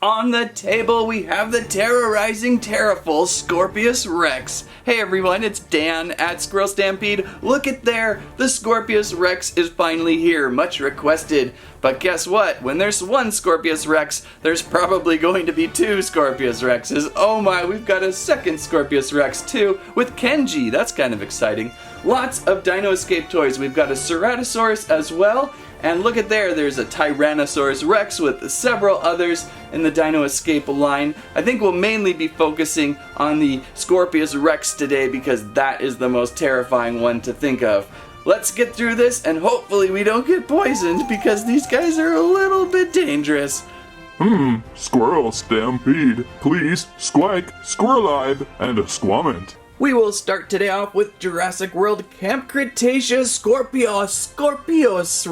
On the table, we have the terrorizing terraful Scorpius Rex. Hey everyone, it's Dan at Squirrel Stampede. Look at there, the Scorpius Rex is finally here, much requested. But guess what? When there's one Scorpius Rex, there's probably going to be two Scorpius Rexes. Oh my, we've got a second Scorpius Rex too, with Kenji. That's kind of exciting. Lots of Dino Escape toys. We've got a Ceratosaurus as well. And look at there, there's a Tyrannosaurus Rex with several others in the Dino Escape line. I think we'll mainly be focusing on the Scorpius Rex today because that is the most terrifying one to think of. Let's get through this and hopefully we don't get poisoned because these guys are a little bit dangerous. Squirrel Stampede. Please, squike, squirrel-eyed, and a squament. We will start today off with Jurassic World Camp Cretaceous Scorpius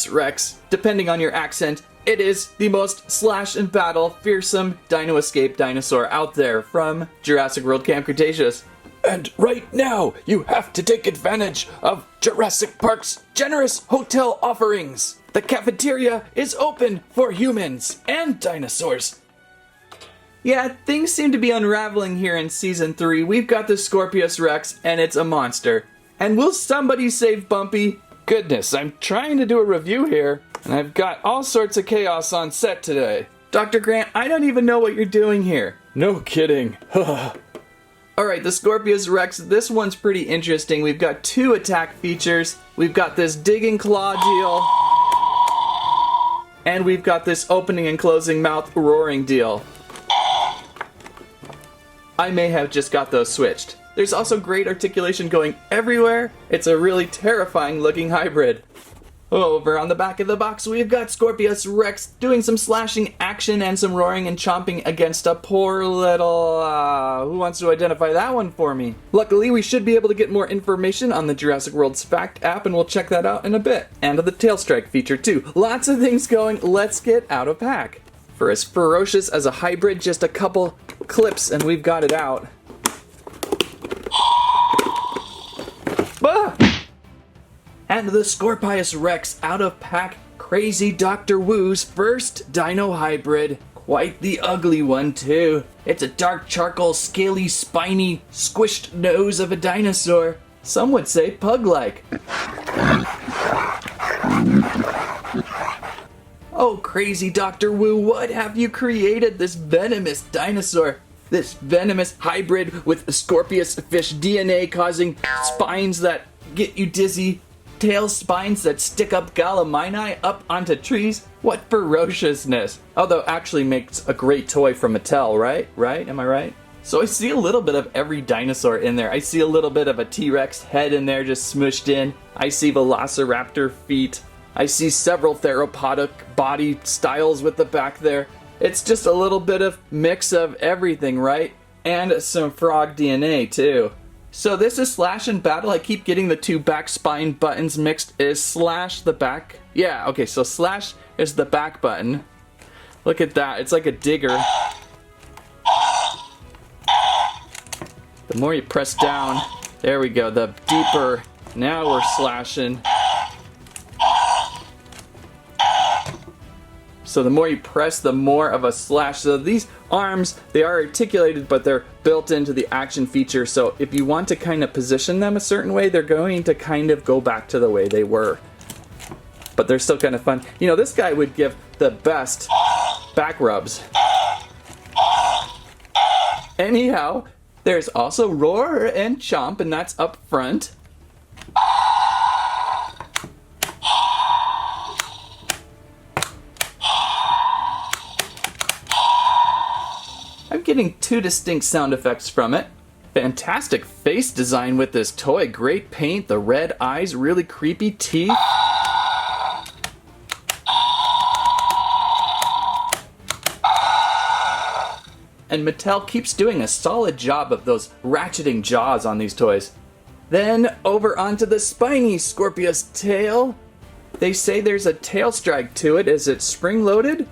Rex. Depending on your accent, it is the most slash and battle fearsome Dino Escape dinosaur out there from Jurassic World Camp Cretaceous. And right now, you have to take advantage of Jurassic Park's generous hotel offerings. The cafeteria is open for humans and dinosaurs. Yeah, things seem to be unraveling here in Season 3. We've got the Scorpius Rex, and it's a monster. And will somebody save Bumpy? Goodness, I'm trying to do a review here, and I've got all sorts of chaos on set today. Dr. Grant, I don't even know what you're doing here. No kidding. Alright, the Scorpius Rex, this one's pretty interesting. We've got two attack features. We've got this digging claw deal. And we've got this opening and closing mouth roaring deal. I may have just got those switched. There's also great articulation going everywhere. It's a really terrifying looking hybrid. Over on the back of the box, we've got Scorpius Rex doing some slashing action and some roaring and chomping against a poor little, who wants to identify that one for me? Luckily, we should be able to get more information on the Jurassic World's Fact app, and we'll check that out in a bit. And the tail strike feature too. Lots of things going. Let's get out of pack. For as ferocious as a hybrid, just a couple clips and we've got it out. Ah! And the Scorpius Rex out of pack, crazy Dr. Wu's first dino hybrid. Quite the ugly one too. It's a dark charcoal, scaly, spiny, squished nose of a dinosaur. Some would say pug-like. Oh, crazy Dr. Wu, what have you created? This venomous dinosaur. This venomous hybrid with Scorpius fish DNA causing spines that get you dizzy. Tail spines that stick up Gallimimus up onto trees. What ferociousness. Although actually makes a great toy from Mattel, right? Right? Am I right? So I see a little bit of every dinosaur in there. I see a little bit of a T-Rex head in there just smushed in. I see Velociraptor feet. I see several theropodic body styles with the back there. It's just a little bit of mix of everything, right? And some frog DNA too. So this is slash and battle. I keep getting the two back spine buttons mixed. Is slash the back? Yeah, okay, so slash is the back button. Look at that, it's like a digger. The more you press down, there we go, the deeper. Now we're slashing. So the more you press, the more of a slash. So these arms, they are articulated, but they're built into the action feature. So if you want to kind of position them a certain way, they're going to kind of go back to the way they were. But they're still kind of fun. You know, this guy would give the best back rubs. Anyhow, there's also roar and chomp, and that's up front. I'm getting two distinct sound effects from it. Fantastic face design with this toy. Great paint, the red eyes, really creepy teeth. And Mattel keeps doing a solid job of those ratcheting jaws on these toys. Then over onto the spiny Scorpius tail. They say there's a tail strike to it. Is it spring-loaded?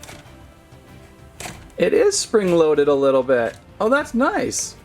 It is spring-loaded a little bit. Oh, that's nice.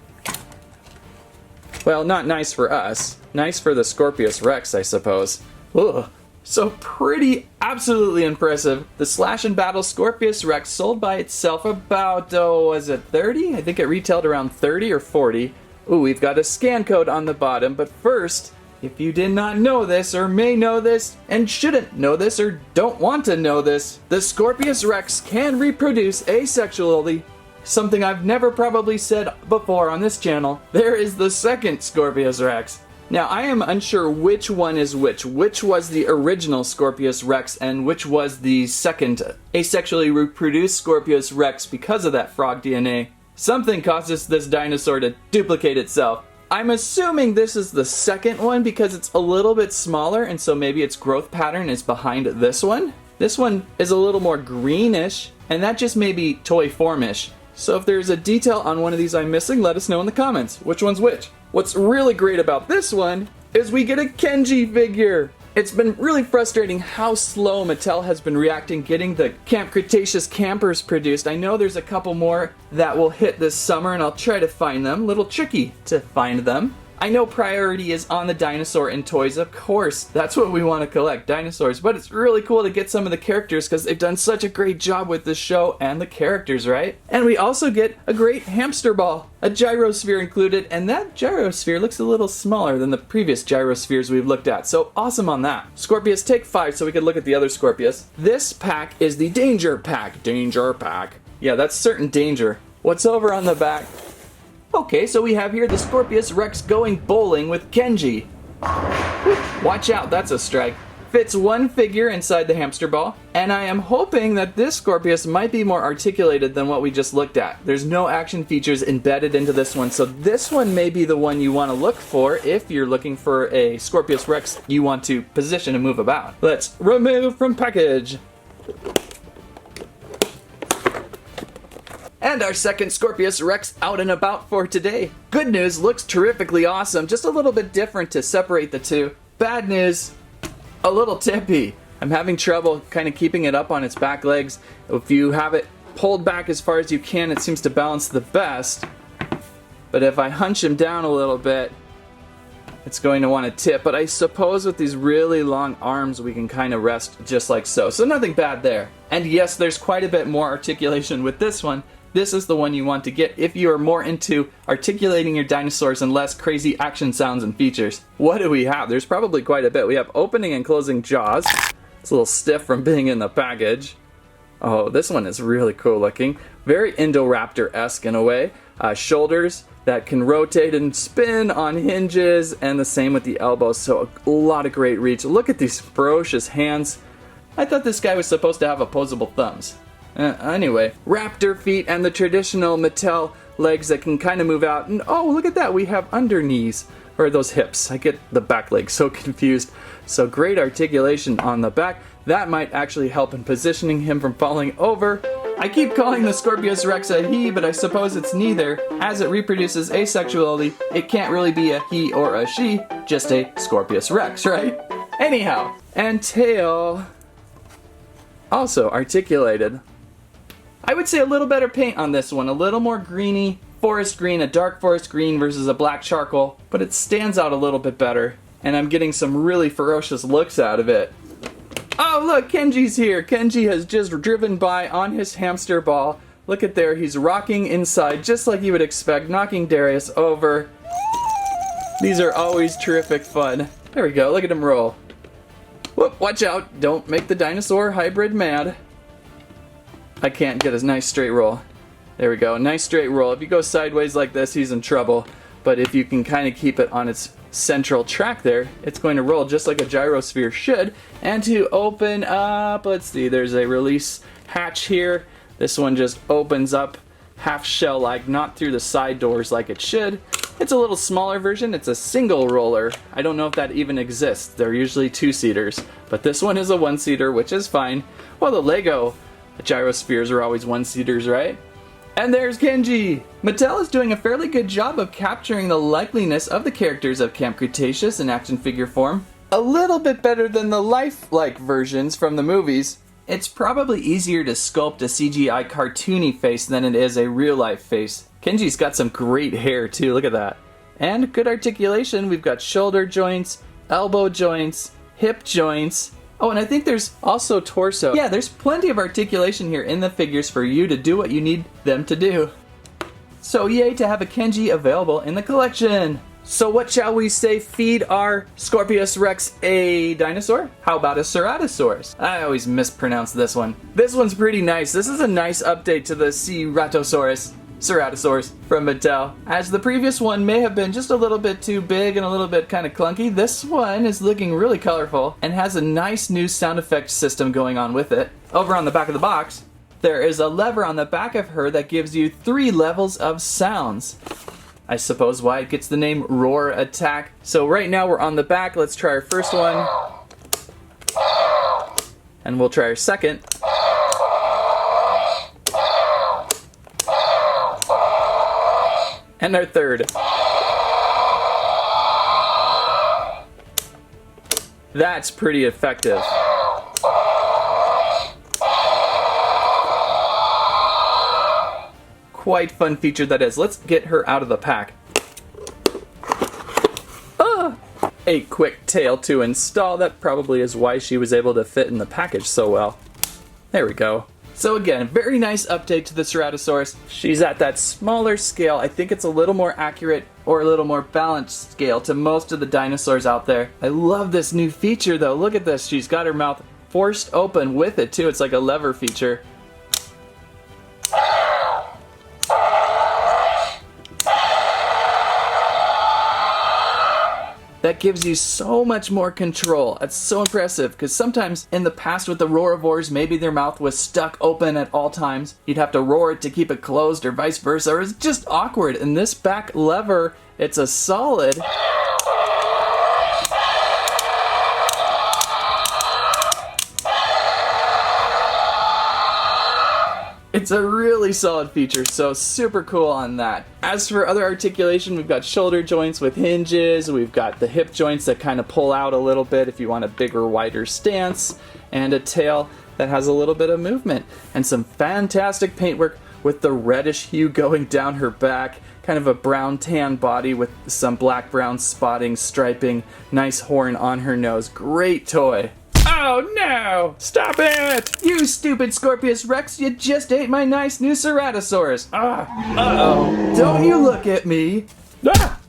Well, not nice for us. Nice for the Scorpius Rex, I suppose. Ugh. So pretty absolutely impressive. The Slash and Battle Scorpius Rex sold by itself about, was it 30? I think it retailed around 30 or 40. Ooh, we've got a scan code on the bottom, but first, if you did not know this, or may know this, and shouldn't know this, or don't want to know this, the Scorpius Rex can reproduce asexually, something I've never probably said before on this channel. There is the second Scorpius Rex. Now, I am unsure which one is which was the original Scorpius Rex and which was the second asexually reproduced Scorpius Rex because of that frog DNA. Something causes this dinosaur to duplicate itself. I'm assuming this is the second one because it's a little bit smaller, and so maybe its growth pattern is behind this one. This one is a little more greenish, and that just may be toy formish. So if there's a detail on one of these I'm missing, let us know in the comments. Which one's which? What's really great about this one is we get a Kenji figure. It's been really frustrating how slow Mattel has been reacting getting the Camp Cretaceous campers produced. I know there's a couple more that will hit this summer and I'll try to find them. A little tricky to find them. I know priority is on the dinosaur in toys, of course. That's what we want to collect, dinosaurs. But it's really cool to get some of the characters because they've done such a great job with this show and the characters, right? And we also get a great hamster ball, a gyrosphere included, and that gyrosphere looks a little smaller than the previous gyrospheres we've looked at. So awesome on that. Scorpius, take 5 so we can look at the other Scorpius. This pack is the Danger Pack. Danger Pack. Yeah, that's certain danger. What's over on the back? Okay, so we have here the Scorpius Rex going bowling with Kenji. Watch out, that's a strike. Fits one figure inside the hamster ball, and I am hoping that this Scorpius might be more articulated than what we just looked at. There's no action features embedded into this one, so this one may be the one you want to look for if you're looking for a Scorpius Rex you want to position and move about. Let's remove from package. And our second Scorpius Rex out and about for today. Good news, looks terrifically awesome, just a little bit different to separate the two. Bad news, a little tippy. I'm having trouble kind of keeping it up on its back legs. If you have it pulled back as far as you can, it seems to balance the best. But if I hunch him down a little bit, it's going to want to tip. But I suppose with these really long arms, we can kind of rest just like so. So nothing bad there. And yes, there's quite a bit more articulation with this one. This is the one you want to get if you are more into articulating your dinosaurs and less crazy action sounds and features. What do we have? There's probably quite a bit. We have opening and closing jaws. It's a little stiff from being in the package. Oh, this one is really cool looking. Very Indoraptor-esque in a way. Shoulders that can rotate and spin on hinges, and the same with the elbows, so a lot of great reach. Look at these ferocious hands. I thought this guy was supposed to have opposable thumbs. Anyway, raptor feet and the traditional Mattel legs that can kind of move out. And oh, look at that, we have under knees, or those hips. I get the back legs so confused. So great articulation on the back. That might actually help in positioning him from falling over. I keep calling the Scorpius Rex a he, but I suppose it's neither. As it reproduces asexually, it can't really be a he or a she, just a Scorpius Rex, right? Anyhow, and tail also articulated. I would say a little better paint on this one, a little more greeny, forest green, a dark forest green versus a black charcoal, but it stands out a little bit better, and I'm getting some really ferocious looks out of it. Oh look, Kenji's here! Kenji has just driven by on his hamster ball. Look at there, he's rocking inside just like you would expect, knocking Darius over. These are always terrific fun. There we go, look at him roll. Whoop, watch out, don't make the dinosaur hybrid mad. I can't get a nice straight roll. There we go, nice straight roll. If you go sideways like this, he's in trouble. But if you can kind of keep it on its central track there, it's going to roll just like a gyrosphere should. And to open up, let's see, there's a release hatch here. This one just opens up half shell-like, not through the side doors like it should. It's a little smaller version, it's a single roller. I don't know if that even exists. They're usually two-seaters. But this one is a one-seater, which is fine. Well, the Lego gyrospheres are always one-seaters, right? And there's Kenji! Mattel is doing a fairly good job of capturing the likeliness of the characters of Camp Cretaceous in action figure form. A little bit better than the lifelike versions from the movies. It's probably easier to sculpt a CGI cartoony face than it is a real-life face. Kenji's got some great hair too, look at that. And good articulation, we've got shoulder joints, elbow joints, hip joints. Oh, and I think there's also torso. Yeah, there's plenty of articulation here in the figures for you to do what you need them to do. So yay to have a Kenji available in the collection. So what shall we say feed our Scorpius Rex a dinosaur? How about a Ceratosaurus? I always mispronounce this one. This one's pretty nice. This is a nice update to the Ceratosaurus from Mattel. As the previous one may have been just a little bit too big and a little bit kind of clunky, this one is looking really colorful and has a nice new sound effect system going on with it. Over on the back of the box, there is a lever on the back of her that gives you 3 levels of sounds. I suppose why it gets the name Roar Attack. So right now we're on the back. Let's try our first one. And we'll try our second. And our third. That's pretty effective. Quite fun feature that is. Let's get her out of the pack. A quick tail to install. That probably is why she was able to fit in the package so well. There we go. So again, very nice update to the Ceratosaurus. She's at that smaller scale. I think it's a little more accurate or a little more balanced scale to most of the dinosaurs out there. I love this new feature though. Look at this. She's got her mouth forced open with it too. It's like a lever feature. That gives you so much more control. It's so impressive because sometimes in the past with the roarivores, maybe their mouth was stuck open at all times. You'd have to roar it to keep it closed or vice versa, or it's just awkward. And this back lever, it's a solid. It's a really solid feature, so super cool on that. As for other articulation, we've got shoulder joints with hinges, we've got the hip joints that kind of pull out a little bit if you want a bigger, wider stance, and a tail that has a little bit of movement, and some fantastic paintwork with the reddish hue going down her back, kind of a brown tan body with some black brown spotting, striping, nice horn on her nose. Great toy. Oh no! Stop it! You stupid Scorpius Rex, you just ate my nice new Ceratosaurus. Uh-oh. Don't you look at me. Ah!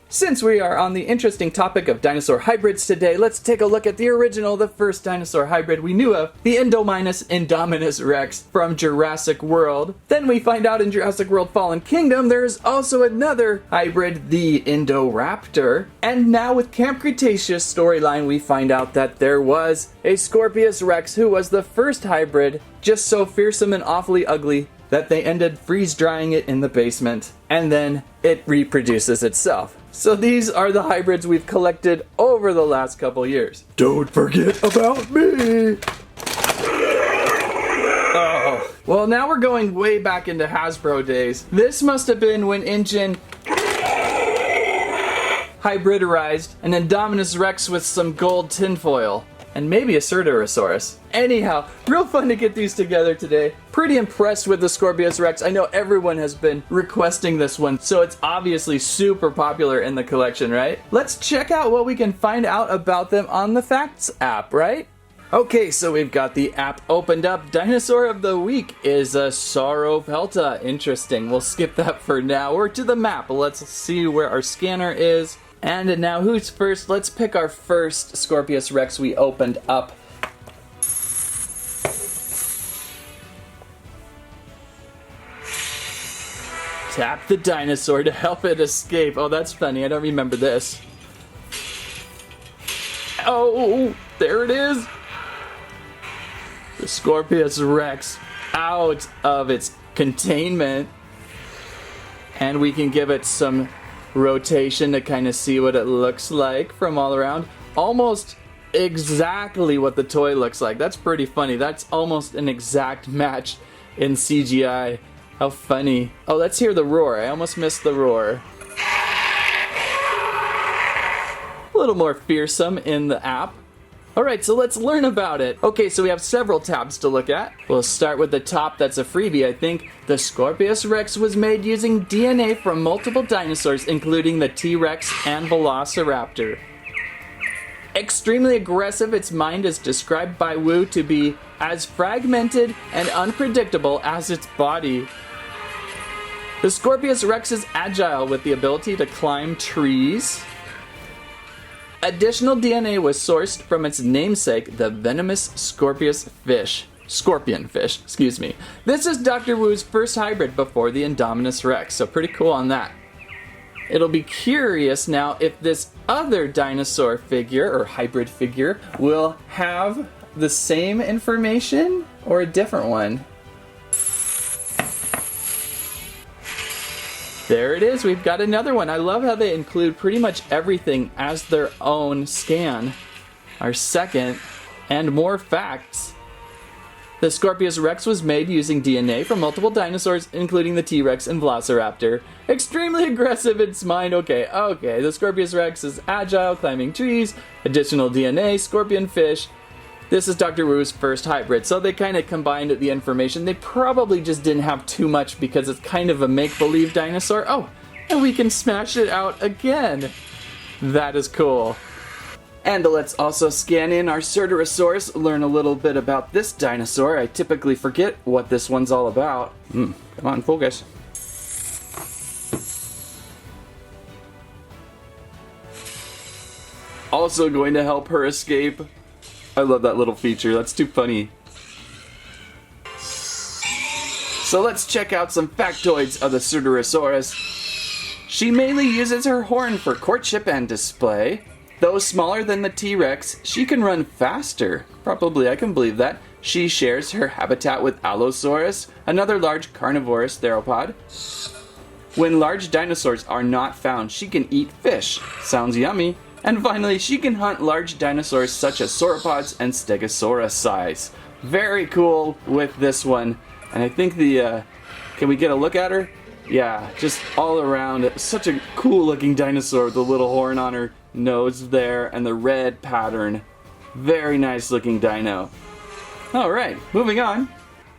Since we are on the interesting topic of dinosaur hybrids today, let's take a look at the original, the first dinosaur hybrid we knew of, the Indominus Rex from Jurassic World. Then we find out in Jurassic World Fallen Kingdom there's also another hybrid, the Indoraptor. And now with Camp Cretaceous storyline we find out that there was a Scorpius Rex who was the first hybrid, just so fearsome and awfully ugly that they ended freeze-drying it in the basement, and then it reproduces itself. So these are the hybrids we've collected over the last couple years. Don't forget about me! Oh. Well, now we're going way back into Hasbro days. This must have been when InGen hybridized an Indominus Rex with some gold tinfoil. And maybe a Ceratosaurus. Anyhow, real fun to get these together today. Pretty impressed with the Scorpius Rex. I know everyone has been requesting this one, so it's obviously super popular in the collection, right? Let's check out what we can find out about them on the Facts app, right? Okay, so we've got the app opened up. Dinosaur of the week is a Sauropelta. Interesting. We'll skip that for now. We're to the map. Let's see where our scanner is. And now who's first? Let's pick our first Scorpius Rex we opened up. Tap the dinosaur to help it escape. Oh, that's funny. I don't remember this. Oh, there it is. The Scorpius Rex out of its containment. And we can give it some rotation to kind of see what it looks like from all around. Almost exactly what the toy looks like. That's pretty funny. That's almost an exact match in CGI. How funny. Oh, let's hear the roar. I almost missed the roar. A little more fearsome in the app. Alright, so let's learn about it. Okay, so we have several tabs to look at. We'll start with the top. That's a freebie, I think. The Scorpius Rex was made using DNA from multiple dinosaurs, including the T-Rex and Velociraptor. Extremely aggressive, its mind is described by Wu to be as fragmented and unpredictable as its body. The Scorpius Rex is agile with the ability to climb trees. Additional DNA was sourced from its namesake, the venomous scorpion fish, excuse me. This is Dr. Wu's first hybrid before the Indominus Rex, so pretty cool on that. It'll be curious now if this other dinosaur figure, or hybrid figure, will have the same information or a different one. There it is, we've got another one. I love how they include pretty much everything as their own scan. Our second, and more facts. The Scorpius Rex was made using DNA from multiple dinosaurs, including the T-Rex and Velociraptor. Extremely aggressive in its mind. Okay. The Scorpius Rex is agile, climbing trees. Additional DNA, scorpion fish. This is Dr. Wu's first hybrid, so they kind of combined the information. They probably just didn't have too much because it's kind of a make-believe dinosaur. Oh, and we can smash it out again. That is cool. And let's also scan in our Ceratosaurus, learn a little bit about this dinosaur. I typically forget what this one's all about. Come on, focus. Also going to help her escape. I love that little feature, that's too funny. So let's check out some factoids of the Ceratosaurus. She mainly uses her horn for courtship and display. Though smaller than the T-Rex, she can run faster. Probably, I can believe that. She shares her habitat with Allosaurus, another large carnivorous theropod. When large dinosaurs are not found, she can eat fish. Sounds yummy. And finally, she can hunt large dinosaurs such as sauropods and Stegosaurus. Very cool with this one. And I think can we get a look at her? Yeah, just all around, such a cool looking dinosaur with the little horn on her nose there and the red pattern. Very nice looking dino. Alright, moving on.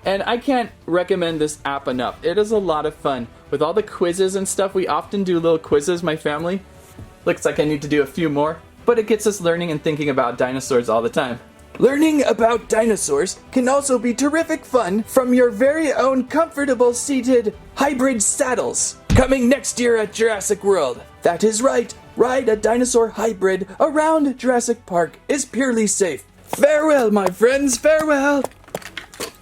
And I can't recommend this app enough. It is a lot of fun. With all the quizzes and stuff, we often do little quizzes, my family. Looks like I need to do a few more, but it gets us learning and thinking about dinosaurs all the time. Learning about dinosaurs can also be terrific fun from your very own comfortable seated hybrid saddles. Coming next year at Jurassic World. That is right, ride a dinosaur hybrid around Jurassic Park is purely safe. Farewell, my friends, farewell.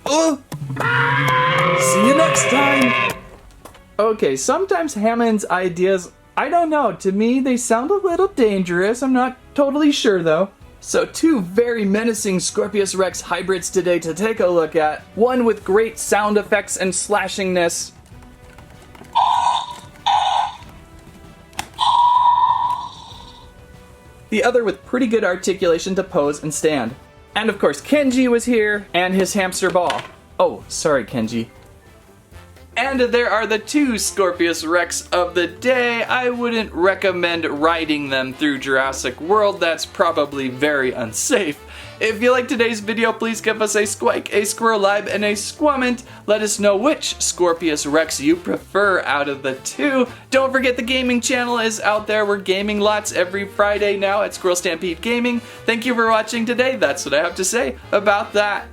See you next time. Okay, sometimes Hammond's ideas, I don't know, to me they sound a little dangerous. I'm not totally sure though. So two very menacing Scorpius Rex hybrids today to take a look at. One with great sound effects and slashingness. The other with pretty good articulation to pose and stand. And of course Kenji was here, and his hamster ball. Oh, sorry Kenji. And there are the two Scorpius Rex of the day. I wouldn't recommend riding them through Jurassic World. That's probably very unsafe. If you liked today's video, please give us a squike, a squirrel-libe, and a squament. Let us know which Scorpius Rex you prefer out of the two. Don't forget the gaming channel is out there. We're gaming lots every Friday now at Squirrel Stampede Gaming. Thank you for watching today. That's what I have to say about that.